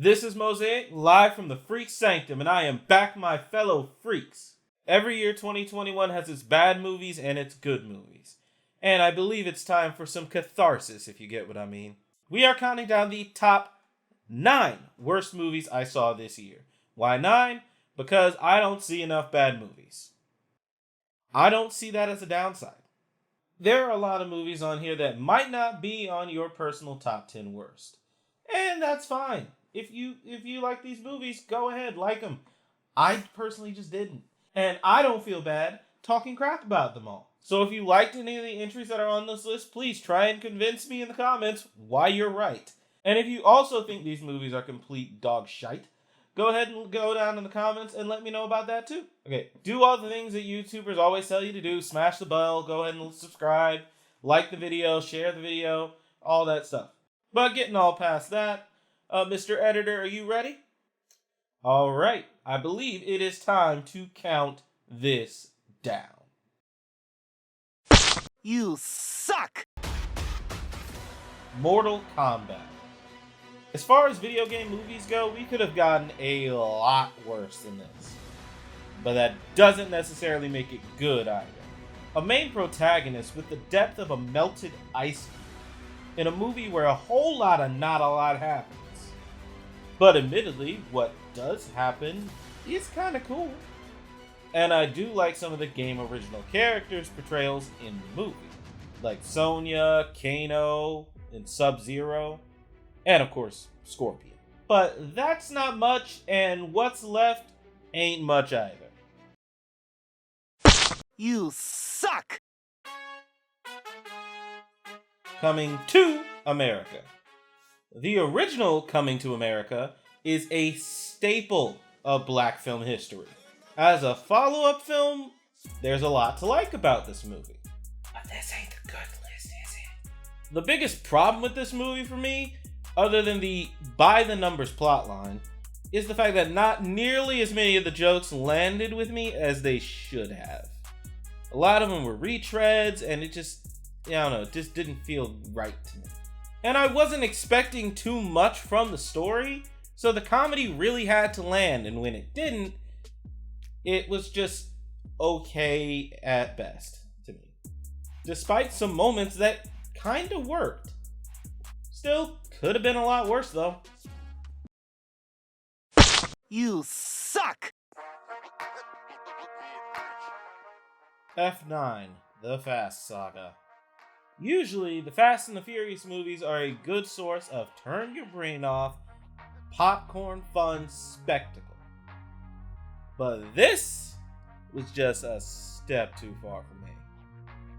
This is Mosaik, live from the Freak Sanctum, and I am back, my fellow freaks. Every year, 2021 has its bad movies and its good movies. And I believe it's time for some catharsis, if you get what I mean. We are counting down the top 9 worst movies I saw this year. Why 9? Because I don't see enough bad movies. I don't see that as a downside. There are a lot of movies on here that might not be on your personal top 10 worst. And that's fine. If you like these movies, go ahead, like them. I personally just didn't. And I don't feel bad talking crap about them all. So if you liked any of the entries that are on this list, please try and convince me in the comments why you're right. And if you also think these movies are complete dog shite, go ahead and go down in the comments and let me know about that too. Okay, do all the things that YouTubers always tell you to do. Smash the bell, go ahead and subscribe, like the video, share the video, all that stuff. But getting all past that, Mr. Editor, are you ready? All right, I believe it is time to count this down. You suck! Mortal Kombat. As far as video game movies go, we could have gotten a lot worse than this. But that doesn't necessarily make it good either. A main protagonist with the depth of a melted ice cube in a movie where a whole lot of not a lot happens. But admittedly, what does happen is kind of cool. And I do like some of the game original characters' portrayals in the movie. Like Sonya, Kano, and Sub-Zero. And of course, Scorpion. But that's not much, and what's left ain't much either. You suck! Coming to America. The original Coming to America is a staple of black film history. As a follow-up film, there's a lot to like about this movie. But this ain't the good list, is it? The biggest problem with this movie for me, other than the by-the-numbers plotline, is the fact that not nearly as many of the jokes landed with me as they should have. A lot of them were retreads, and it just didn't feel right to me. And I wasn't expecting too much from the story, so the comedy really had to land, and when it didn't, it was just okay at best to me. Despite some moments that kinda worked. Still, could have been a lot worse though. You suck! F9, The Fast Saga. Usually, the Fast and the Furious movies are a good source of turn your brain off, popcorn fun spectacle. But this was just a step too far for me.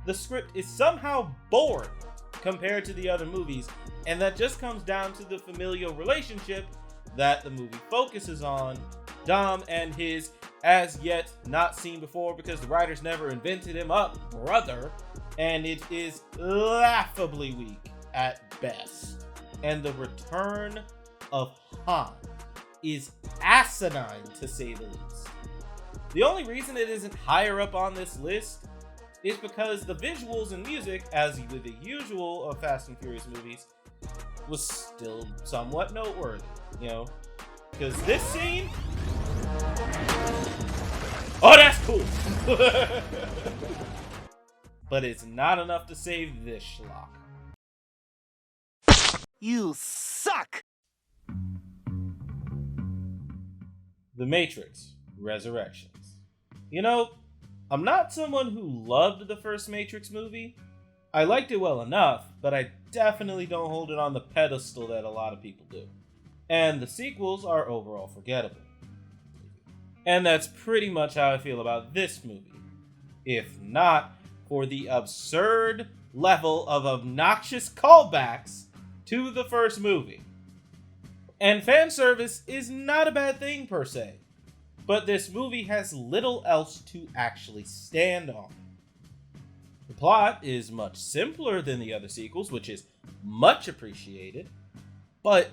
The script is somehow boring compared to the other movies, and that just comes down to the familial relationship that the movie focuses on, Dom and his as yet not seen before because the writers never invented him up brother, and it is laughably weak at best. And the return of Han is asinine to say the least. The only reason it isn't higher up on this list is because the visuals and music, as with the usual of Fast and Furious movies, was still somewhat noteworthy, because this scene, oh, that's cool. But it's not enough to save this schlock. You suck! The Matrix Resurrections. I'm not someone who loved the first Matrix movie. I liked it well enough, but I definitely don't hold it on the pedestal that a lot of people do. And the sequels are overall forgettable. And that's pretty much how I feel about this movie. If not for the absurd level of obnoxious callbacks to the first movie. And fan service is not a bad thing per se, but this movie has little else to actually stand on. The plot is much simpler than the other sequels, which is much appreciated, but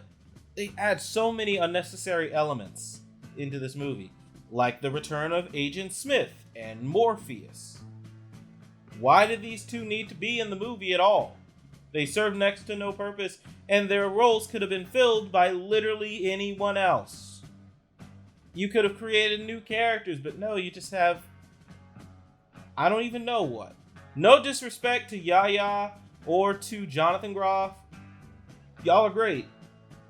they add so many unnecessary elements into this movie, like the return of Agent Smith and Morpheus. Why did these two need to be in the movie at all? They serve next to no purpose, and their roles could have been filled by literally anyone else. You could have created new characters, but no, you just have... I don't even know what. No disrespect to Yaya or to Jonathan Groff. Y'all are great,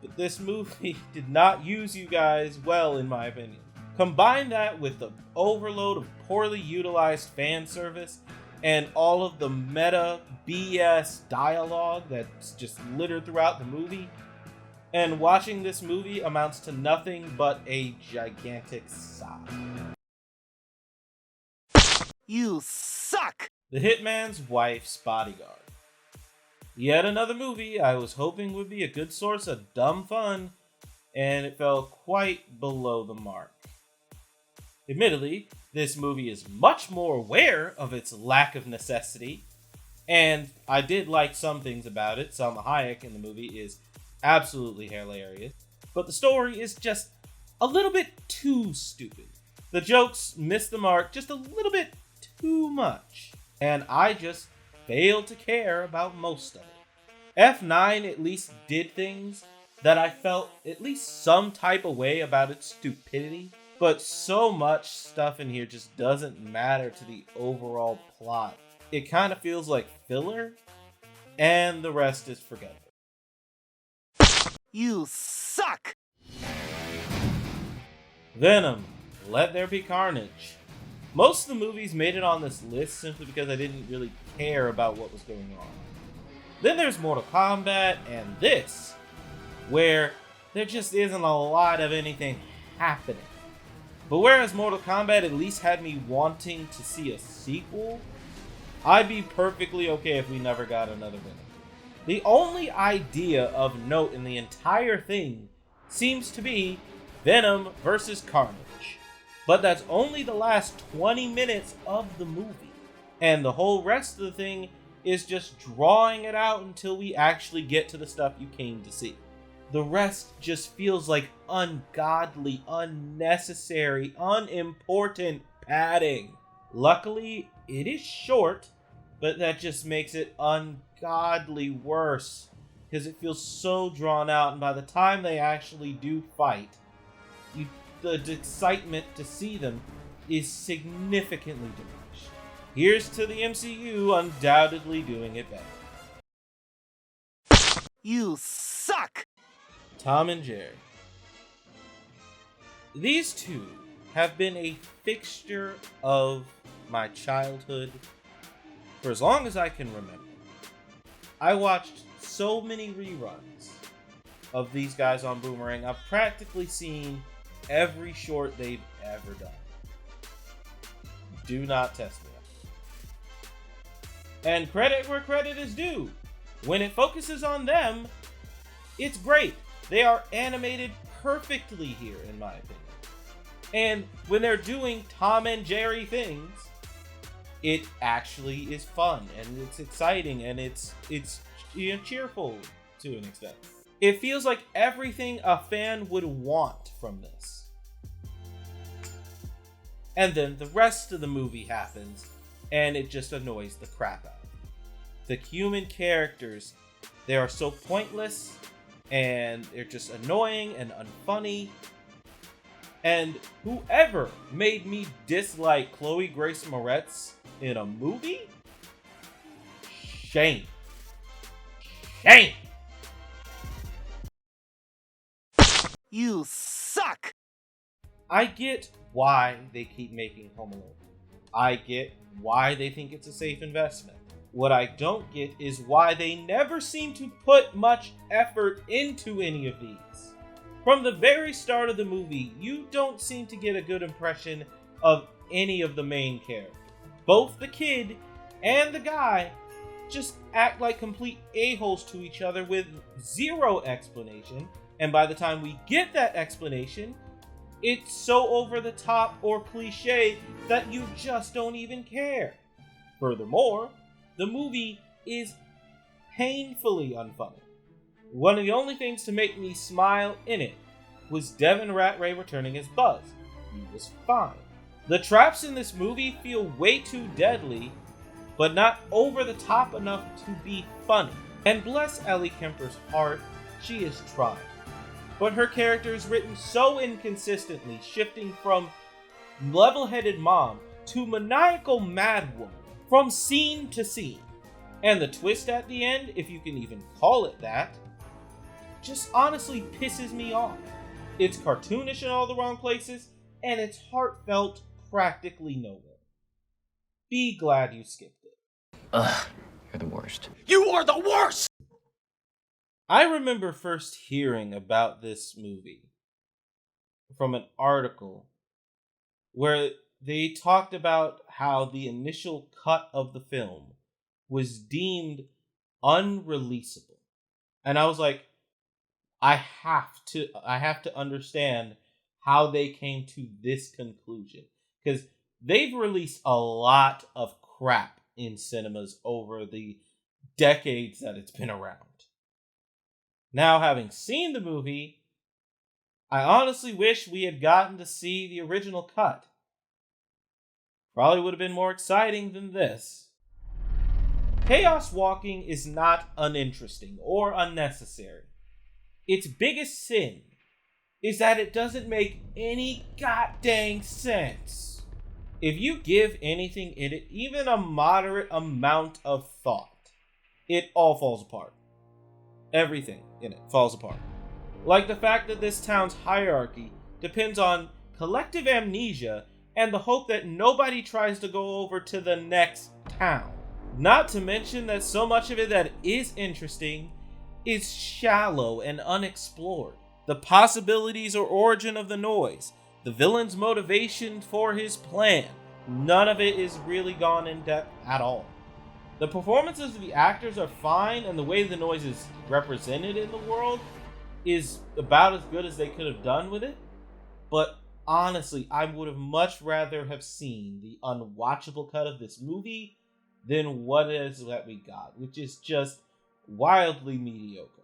but this movie did not use you guys well, in my opinion. Combine that with the overload of poorly utilized fan service and all of the meta BS dialogue that's just littered throughout the movie, and watching this movie amounts to nothing but a gigantic sigh. You suck! The Hitman's Wife's Bodyguard. Yet another movie I was hoping would be a good source of dumb fun, and it fell quite below the mark. Admittedly, this movie is much more aware of its lack of necessity, and I did like some things about it. Salma Hayek in the movie is absolutely hilarious, but the story is just a little bit too stupid. The jokes miss the mark just a little bit too much, and I just failed to care about most of it. F9 at least did things that I felt at least some type of way about its stupidity, but so much stuff in here just doesn't matter to the overall plot. It kind of feels like filler, and the rest is forgettable. You suck! Venom, Let There Be Carnage. Most of the movies made it on this list simply because I didn't really care about what was going on. Then there's Mortal Kombat and this, where there just isn't a lot of anything happening. But whereas Mortal Kombat at least had me wanting to see a sequel, I'd be perfectly okay if we never got another Venom. The only idea of note in the entire thing seems to be Venom versus Carnage. But that's only the last 20 minutes of the movie. And the whole rest of the thing is just drawing it out until we actually get to the stuff you came to see. The rest just feels like ungodly, unnecessary, unimportant padding. Luckily, it is short, but that just makes it ungodly worse, because it feels so drawn out, and by the time they actually do fight, the excitement to see them is significantly diminished. Here's to the MCU undoubtedly doing it better. You suck! Tom and Jerry. These two have been a fixture of my childhood for as long as I can remember. I watched so many reruns of these guys on Boomerang. I've practically seen every short they've ever done. Do not test me. And credit where credit is due. When it focuses on them, it's great. They are animated perfectly here, in my opinion. And when they're doing Tom and Jerry things, it actually is fun, and it's exciting, and it's cheerful to an extent. It feels like everything a fan would want from this. And then the rest of the movie happens, and it just annoys the crap out of me. The human characters, they are so pointless, and they're just annoying and unfunny. And whoever made me dislike Chloe Grace Moretz in a movie? Shame. Shame! You suck! I get why they keep making Home Alone. I get why they think it's a safe investment. What I don't get is why they never seem to put much effort into any of these. From the very start of the movie, you don't seem to get a good impression of any of the main characters. Both the kid and the guy just act like complete a-holes to each other with zero explanation, and by the time we get that explanation, it's so over the top or cliche that you just don't even care. Furthermore, the movie is painfully unfunny. One of the only things to make me smile in it was Devin Ratray returning as Buzz. He was fine. The traps in this movie feel way too deadly, but not over the top enough to be funny. And bless Ellie Kemper's heart, she is trying. But her character is written so inconsistently, shifting from level-headed mom to maniacal madwoman from scene to scene. And the twist at the end, if you can even call it that, just honestly pisses me off. It's cartoonish in all the wrong places, and it's heartfelt practically nowhere. Be glad you skipped it. Ugh, you're the worst. You are the worst! I remember first hearing about this movie from an article where they talked about how the initial cut of the film was deemed unreleasable. And I was like, I have to understand how they came to this conclusion, because they've released a lot of crap in cinemas over the decades that it's been around. Now, having seen the movie, I honestly wish we had gotten to see the original cut. Probably would have been more exciting than this. Chaos walking is not uninteresting or unnecessary. Its biggest sin is that it doesn't make any goddamn sense. If you give anything in it even a moderate amount of thought, it all falls apart. Everything in it falls apart. Like the fact that this town's hierarchy depends on collective amnesia and the hope that nobody tries to go over to the next town. Not to mention that so much of it that is interesting is shallow and unexplored. The possibilities or origin of the noise, the villain's motivation for his plan, none of it is really gone in depth at all. The performances of the actors are fine, and the way the noise is represented in the world is about as good as they could have done with it. But honestly, I would have much rather have seen the unwatchable cut of this movie than what it is that we got, which is just wildly mediocre.